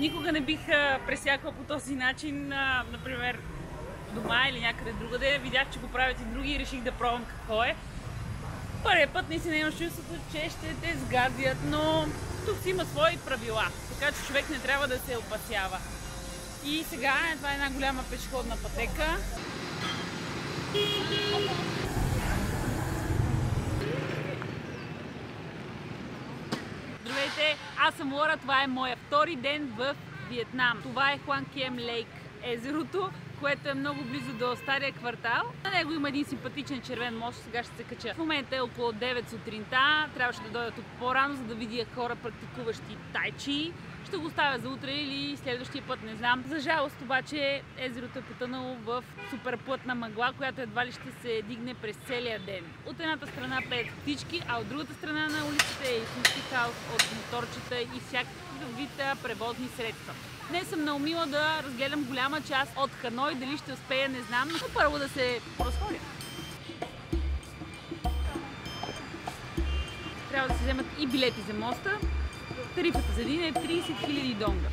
Никога не бих пресякала по този начин, например дома или някъде другаде. Видях, че го правят и други и реших да пробвам какво е. Първият път наистина имаш чувството, че ще те сгазят, но тук си има свои правила, така че човек не трябва да се опасява. И сега това е една голяма пешеходна пътека. Здравейте, аз съм Лора, това е моя втори ден в Виетнам. Това е Хуан Кем Лейк, езерото, което е много близо до стария квартал. На него има един симпатичен червен мост, сега ще се кача. В момента е около 9 сутринта, трябваше да дойда тук по-рано, за да видя хора практикуващи тайчи. Ще го оставя за утре или следващия път, не знам. За жалост обаче езерото е потънало в супер плътна мъгла, която едва ли ще се дигне през целия ден. От едната страна пеят птички, а от другата страна на улицата е истински хаос от моторчета и всякакъв вид превозни средства. Днес съм наумила да разгледам голяма част от Ханой, дали ще успея, не знам, но първо да се разходя. Трябва да се вземат и билети за моста. Тарифата за един е 30 000 донга.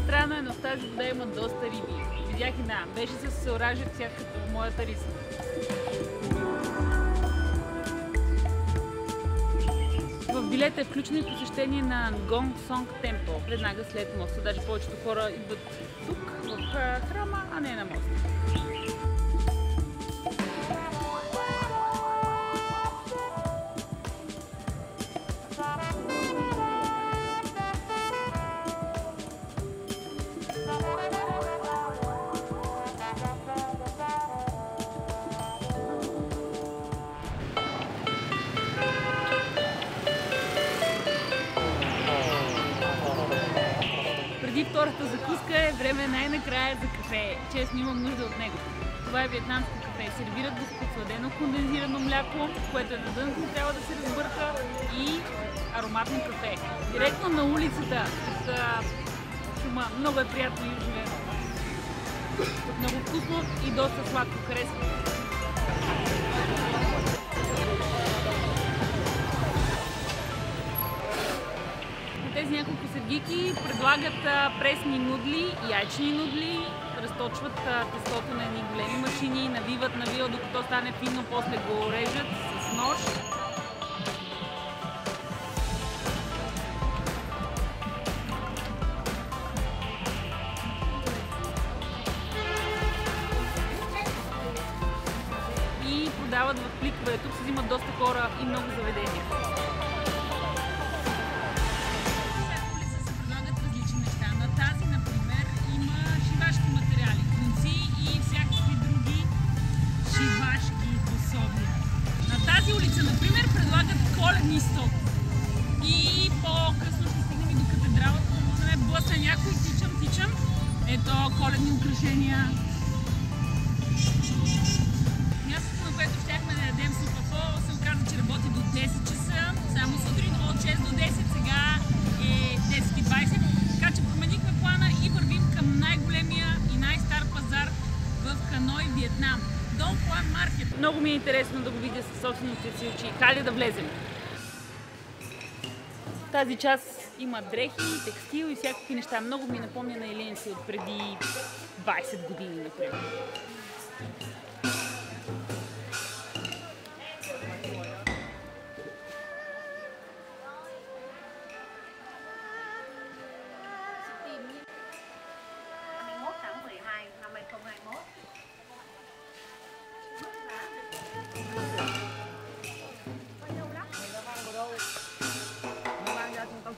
Странно е, но в тази вода има доста риби. Видях една, беше с оранжев цвят като моята риса. В билета е включено и посещение на Нгонг Сонг Темпъл, веднага след моста. Даже повечето хора идват тук, в храма, а не на моста. Преди втората закуска е време най-накрая за кафе. Честно имам нужда от него. Това е виетнамско кафе. Сервират го с подсладено кондензирано мляко, което е на дънко, трябва да се разбърка, и ароматно кафе. Директно на улицата от шума. Много е приятно и оживено. Много вкусно и доста сладко. Харесва. Тези няколко сергики предлагат пресни нудли, яйчени нудли, разточват тестото на едни големи машини, навиват, докато стане финно, после го режат с нож. И продават в пликове. Тук се взимат доста хора и много заведения. Улица, например, предлагат коледни стоки. И по-късно ще стигнем и до катедралата, да не блъсне някой. Тичам. Ето коледни украшения. Мястото, на което щяхме да ядем супафо, се оказа, че работи до 10 часа. Само сутрин от 6 до 10, сега е 10:20. Така че променихме плана и вървим към най-големия и най-стар пазар в Ханой, Виетнам. Дон Хуан Маркет. Много ми е интересно да го видя със собствените си очи. Хайде да влезем. В тази част има дрехи, текстил и всякакви неща. Много ми напомня на еленци от преди 20 години, например.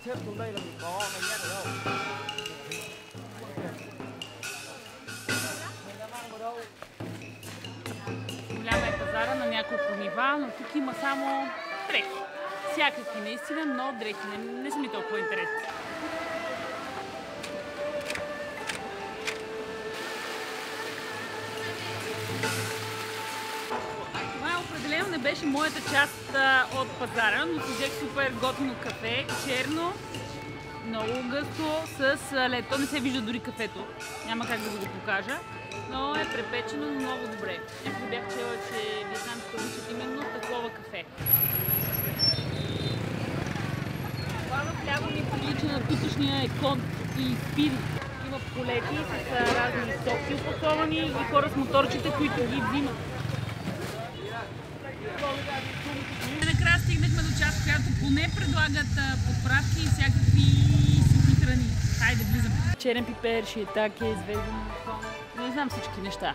Xếp xuống đây là mình có mày nhét ở đâu? Mình đã mang vào đâu? Голяма е пазара на няколко нива, но тук има само дрехи. Всякакви наистина, но дрехи. Не са ми толкова интересни. беше моята част от пазара, но си взех супер готино кафе, черно, много гъсто, с лед. То не се вижда дори кафето, няма как да го покажа, но е препечено много добре. Някой бях чела, че виетнамците обичат именно такова кафе. Това в ляво ми прилича на тутошния екон и спири. Има полети с разни соки опаковани и хора с моторчета, които ги взимат. Накрая стигнахме до част, която поне предлагат подправки и всякакви сухи храни. Хайде, влизаме. Черен пипер, шиетаке, звезден махон. Не знам всички неща.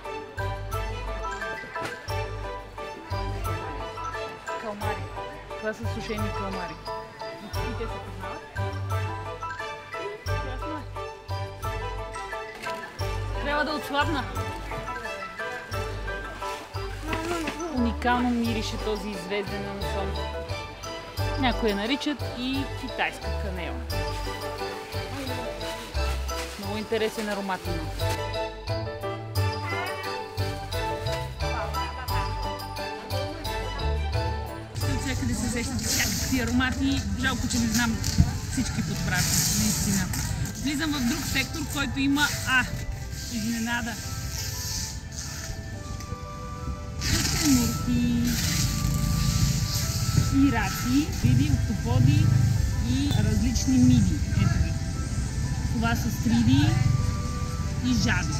Калмари. Това са сушени калмари. И те се познават. Ясно е. Трябва да отслабна. Уникално мирише този звезден махон. Някои я наричат и китайска канела. Много интересен аромат има. Всякъде се сещат всякакви аромати. Жалко, че не знам всички подправки, наистина. Влизам в друг сектор, който има изненада. Мурки, и раци, риби, октоподи и различни миди. Ето ги. Това са стриди и жаби.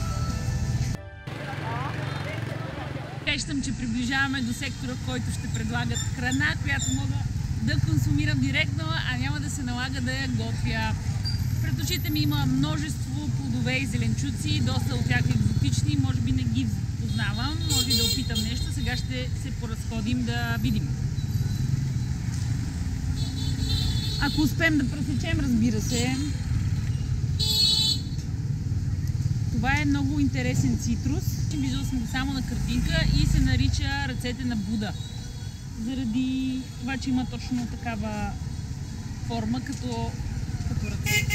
Сещам, че приближаваме до сектора, в който ще предлагат храна, която мога да консумирам директно, а няма да се налага да я готвя. Пред очите ми има множество плодове и зеленчуци, доста от тях екзотични, може би не ги познавам, може да опитам нещо. Сега ще се поразходим да видим. Ако успеем да пресечем, разбира се. Това е много интересен цитрус. Виждал съм го само на картинка и се нарича ръцете на Буда. Заради това, че има точно такава форма, като ръце.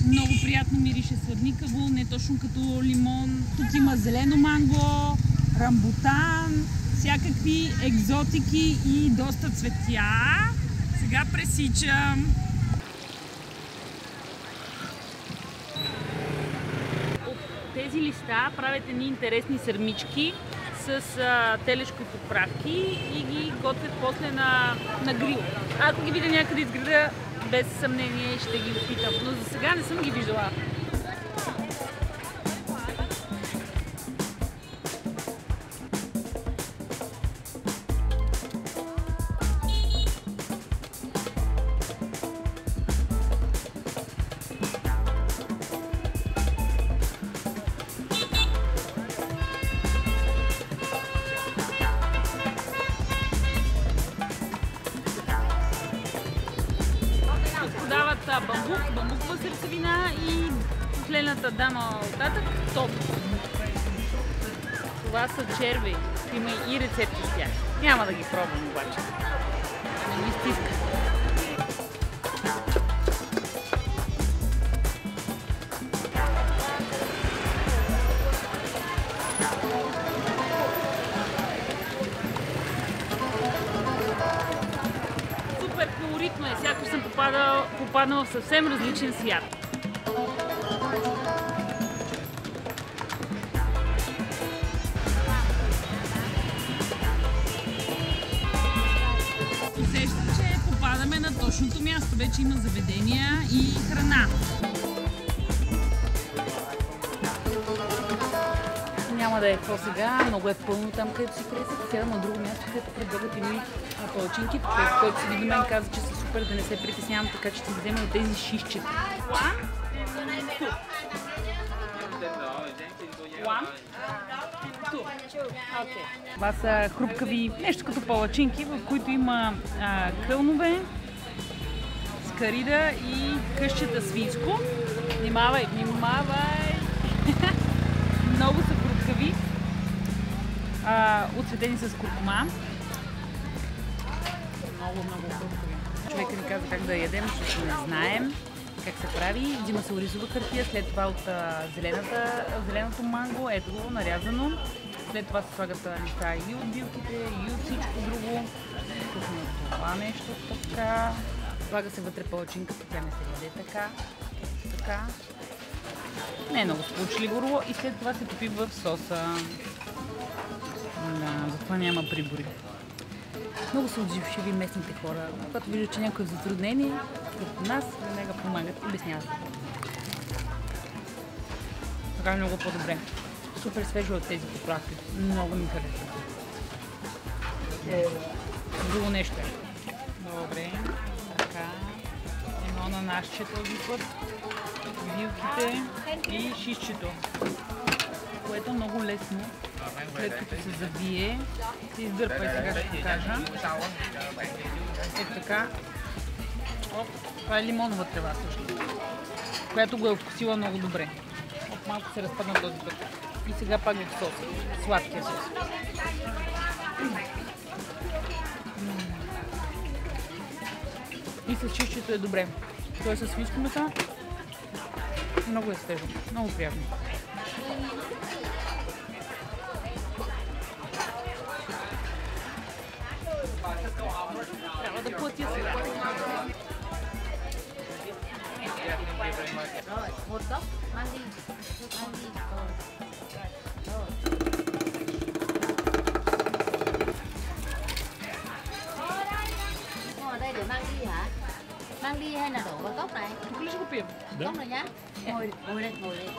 Много приятно мирише, сладникаво, не точно като лимон. Тук има зелено манго, рамбутан, всякакви екзотики и доста цветя. Сега пресичам. От тези листа правят едни интересни сърмички с телешко подправки и ги готвят после на грил. Ако ги видя някъде из града, без съмнение ще ги опитам, но за сега не съм ги виждала. Бамбукова сърцевина и последната дама оттатък топ. Това са черви. Има и рецепти с тях. Няма да ги пробвам обаче. Не ми стиска. Супер колоритно е. Сякаш съм попаднала в съвсем различен свят. Усещам, че попадаме на точното място. Вече има заведения и храна. Няма да е какво сега, много е пълно там, където си тресат. Седам на друго място, където предлагат едни палачинки. Човек, който седи до мен, каза, че са супер, да не се притеснявам, така че ще взема от тези шишчета. Това са хрупкави, нещо като палачинки, в които има кълнове, скарида и къщата свинско. Внимавай, внимавай! Много са хрупкави, оцветени с куркума. Много хрупкави. Човека ни каза как да я ядем, защото не знаем как се прави. Взима се оризова хартия, след това от зеленото манго, ето го нарязано. След това се слагат неща и от билките, и от всичко друго. Пусна това нещо така. Слага се вътре палачинката, тя не се яде така. Така. Не е много сполучливо и след това се топи в соса. Да, затова няма прибори. Много са отжившиви местните хора. Когато виждат, че някой е в затруднение, като нас, веднага помагат и обясняват. Така е много по-добре. Супер свежо от тези поправки. Много ми харесва. Друго нещо е. Добре. Така. Едно на нашче този път. Билките и шишчето. Което е много лесно. След като се забие, се издърпа и сега ще покажа. Ето така. Оп, това е лимонова трева също, която го е вкусила много добре. Оп, малко се разпадна този път. И сега пак в сос. Сладкия сос. И с чището е добре. Той е със свинско месо. Много е свежо. Много приятно. Трябва да платя сега. Một cốc mang đi. Ở đây để mang đi hả? Mang đi hay là đổ vào cốc này? Тук ли ще го пием? Cốc này nhá. Ngồi đây, ngồi đây.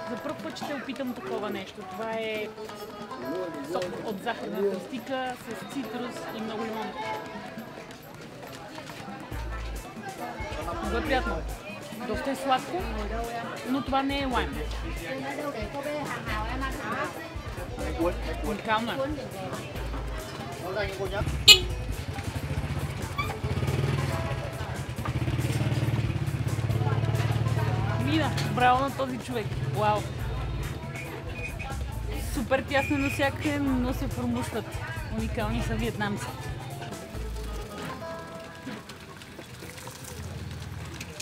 За първ път ще опитам такова нещо. Това е сок от захарна тръстика с цитрус и много лимон. Много е приятно. Доста е сладко, но това не е лайм. Уникално е. Мина, браво на този човек. Вау! Супер тясно навсякъде, но се промушват. Уникални са виетнамци.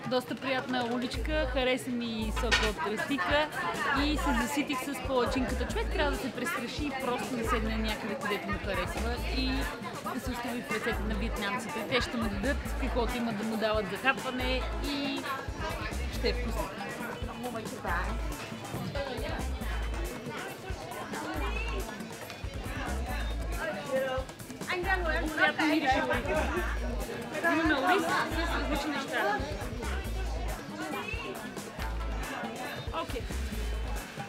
Доста приятна уличка, хареса ми сока от тръстика и се заситих с палачинката. Човек трябва да се престраши и просто да седне някъде, където му харесва и да се остави в ръцете на виетнамците. Те ще му дадат каквото имат да му дават за хапване и ще е вкусно. Приятно мирише ориза. Имаме ориз с различни неща. Окей.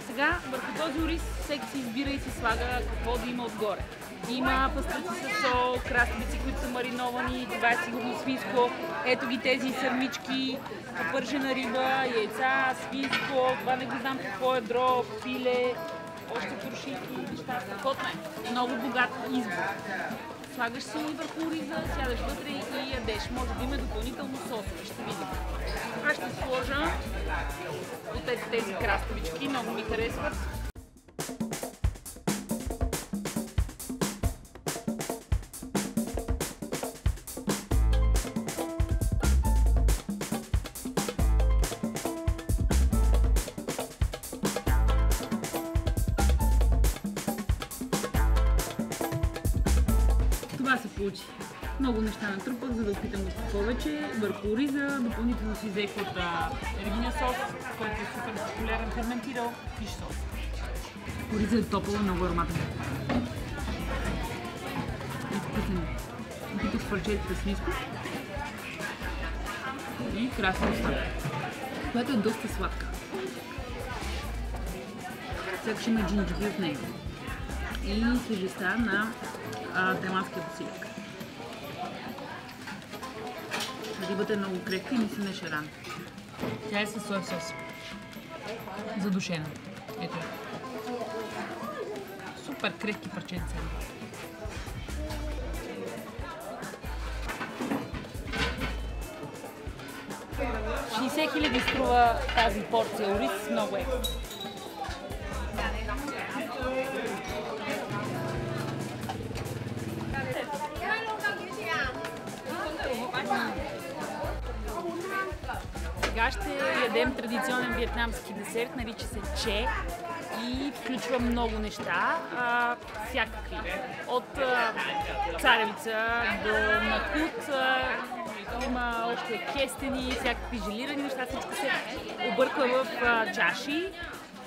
Сега върху този ориз всеки си избира и си слага какво да има отгоре. Има пастърци с сол, краставици, които са мариновани, това е сигурно свинско. Ето ги тези сърмички, пържена риба, яйца, свинско, това не го знам какво е, дроб, пиле, още туршийки, неща. Страхотно е. Много богат избор. Слагаш си върху ориза, сядаш вътре и ядеш. Може да има допълнително сосове, ще видим. Аз ще сложа от тези краставички, много ми харесват. Това се получи. Много неща натрупах, за да опитам да повече. Върху ориза допълнително си взех от рибния сос, който е супер популярен, ферментирал фиш сос. Ориза е топъл, много ароматен. И вкусен. Опитах с парчетите свинско и красна оставка, която е доста сладка. Сякаш има джинджибил в нея. И свежестта на тайландския босилик. Рибата е много крехка и ми се меше рано. Тя е със соев сос. Задушена. Ето. Супер крехки парченца. 60 000 струва тази порция ориз, много е. Сега ще ядем традиционен виетнамски десерт, нарича се че и включва много неща, всякакви. От царевица до нахут, има още кестени, всякакви желирани неща, всичко се обърква в чаши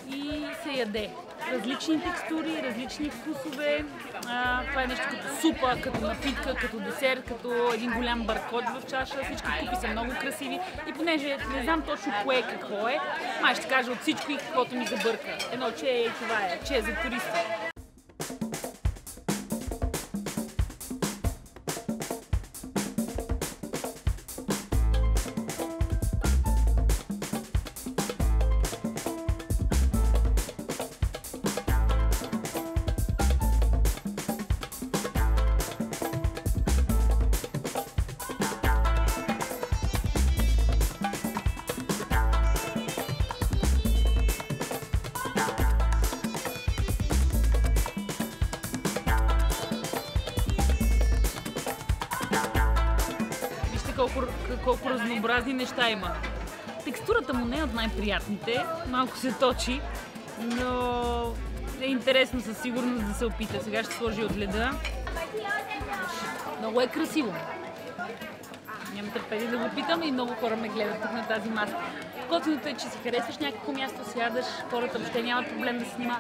и се яде. Различни текстури, различни вкусове. Това е нещо като супа, като напитка, като десерт, като един голям баркод в чаша. Всички купи са много красиви. И понеже не знам точно кое какво е, май ще кажа от всичко и каквото ми забърка. Едно, че това е, че е за туристи. Колко разнообразни неща има. Текстурата му не е от най-приятните, малко се точи, но е интересно със сигурност да се опита. Сега ще сложи от леда. Много е красиво. Нямам търпение да го питам и много хора ме гледат тук на тази маска. Готиното е, че си харесваш някакво място, сядаш, хората въобще нямат проблем да снима.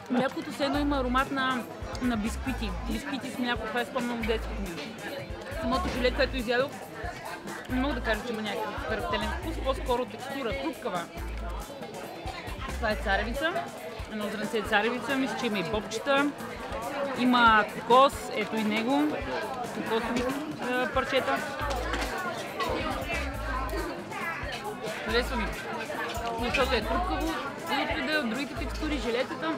Млякото все едно има аромат на бисквити. Бисквити с мляко, това е спомням от детството ми. Самото желе, което изядох, не мога да кажа, че има някакъв характерен вкус, по-скоро текстура, хрупкава. Това е царевица, едно зранце царевица, мисля, че има и бобчета. Има кокос, ето и него, кокосови парчета. Харесва ми, защото е хрупкаво и от другите текстури, желетата.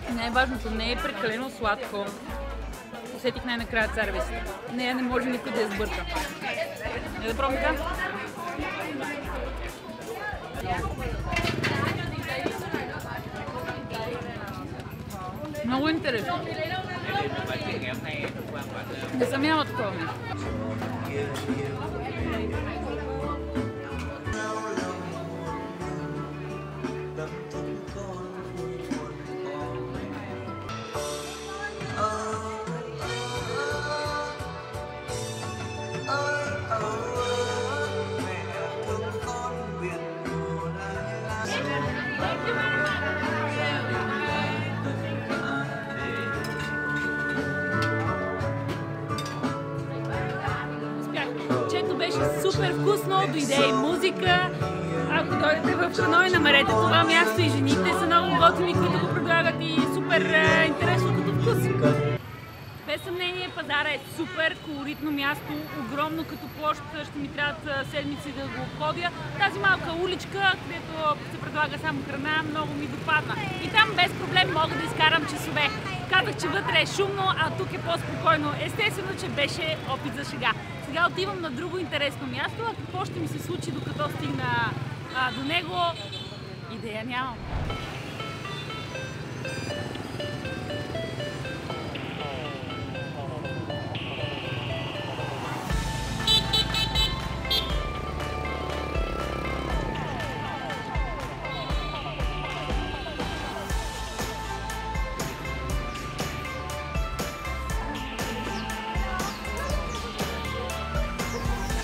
Най-важното, не е прекалено сладко. Усетих най-накрая царевицата. Не може никой да я сбърка. Не да пробвам така? Много интересно. Не съм яла такова нещо. Супер вкусно, дойде и музика. Ако дойдете в Ханой, намерете това място и жените са много готини, които го предлагат и супер интересно като вкус. Без съмнение пазара е супер колоритно място, огромно като площ, ще ми трябват седмици да го обходя. Тази малка уличка, където се предлага само храна, много ми допадна. И там без проблем мога да изкарам часове. Казах, че вътре е шумно, а тук е по-спокойно. Естествено, че беше опит за шега. Сега отивам на друго интересно място, а какво ще ми се случи докато стигна до него, идея нямам.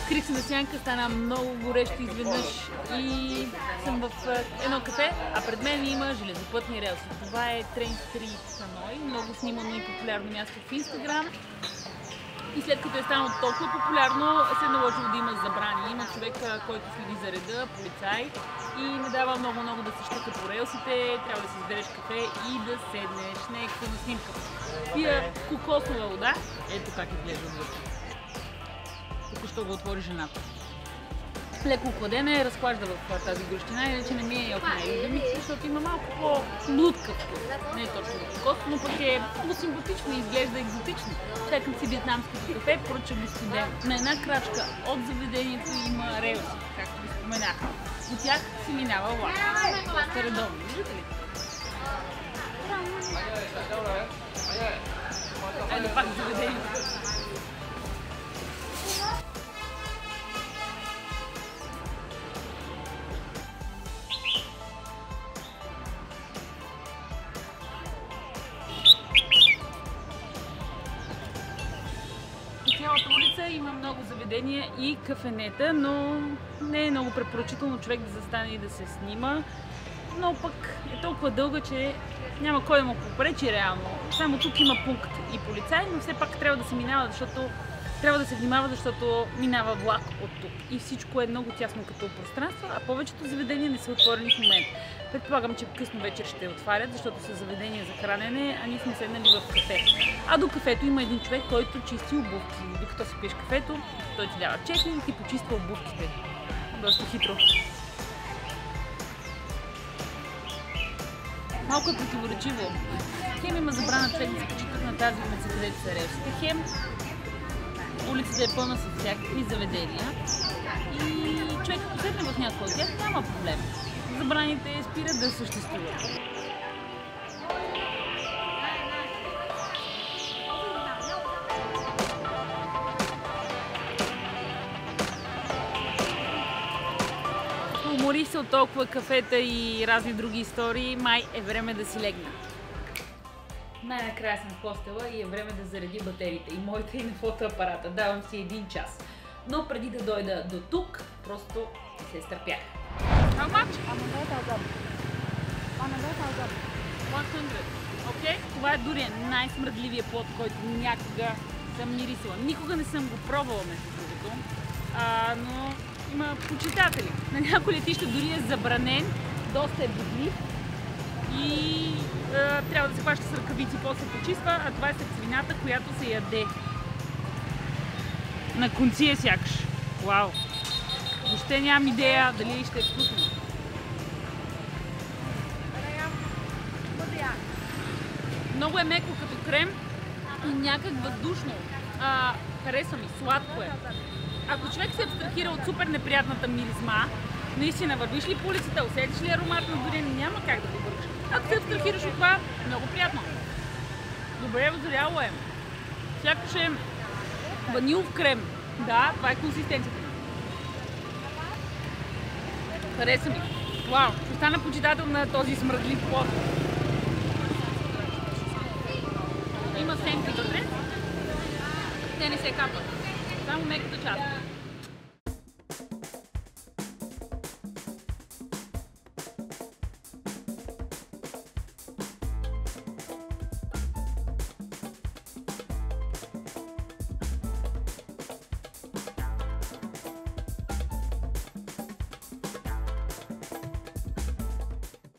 Скрих се на сянка, стана много горещо изведнъж и съм в едно кафе, а пред мен има железопътни релси. Това е Train Street Ханой, много снимано и популярно място в Инстаграм. И след като е станало толкова популярно, се е наложило да има забрани. Има човек, който следи за реда, полицай и не дава много да се щука по релсите, трябва да си избереш кафе и да седнеш. Не е като на снимка. Пия кокосова вода, ето как изглежда вътре. Току-що го отвори жената. Леко охладена е, разхлажда в тази горещина, иначе не ми е от най-любимите, защото има малко по-лудкав вкус. Не е точно кокос, но пък е по-симпатично и изглежда екзотично. Чакам си виетнамското кафе, поръчах го студен. На една крачка от заведението има релси, както ви споменах. От тях си минава влак. Доста редовно, виждате ли? Айде пак заведението. много заведения и кафенета, но не е много препоръчително човек да застане и да се снима. Но пък е толкова дълга, че няма кой да му попречи реално. Само тук има пункт и полицай, но все пак трябва да се минава, защото трябва да се внимава, защото минава влак от тук. И всичко е много тясно като пространство, а повечето заведения не са отворени в момента. Предполагам, че късно вечер ще отварят, защото са заведения за хранене, а ние сме седнали в кафе. А до кафето има един човек, който чисти обувки. Докато си пиеш кафето, той ти дава чеки и ти почиства обувките. Доста хитро. Малко е противоречиво. Хем има забрана човек да се качи тук на тази улица, където са релсите. Хем улицата е пълна с всякакви заведения и човек ако седне в някой от тях няма проблем. Забраните спират да съществуват. Умори се от толкова кафета и разни други истории, май е време да си легна. Най-накрая съм в хостела и е време да заредя батериите. И моите и на фотоапарата. Давам си 1 час. Но преди да дойда до тук, просто се изтърпях. How much? 100. Окей? Това е дори най-смръдливия плод, който някога съм мирисила. Никога не съм го пробвала между другото. Но има почитатели. На някои летища дори е забранен, доста е бодлив и трябва да се хваща с ръкавици, после се почиства, а това е сърцевината, която се яде. На конци е сякаш. Вау! Въобще нямам идея дали ще е вкусно. Много е меко като крем и някак въздушно. Хареса ми, сладко е. Ако човек се абстрахира от супер неприятната миризма, наистина вървиш ли по улицата, усетиш ли аромат на дurian, няма как да го вървиш. Ако се абстрахираш от това, много приятно. Добре озряло е. Сякаш е ванилов крем. Да, това е консистенцията. Хареса ми. Вау, ще стана почитател на този смръдлив плод. Има семки вътре. Те не се капат. Само меката част.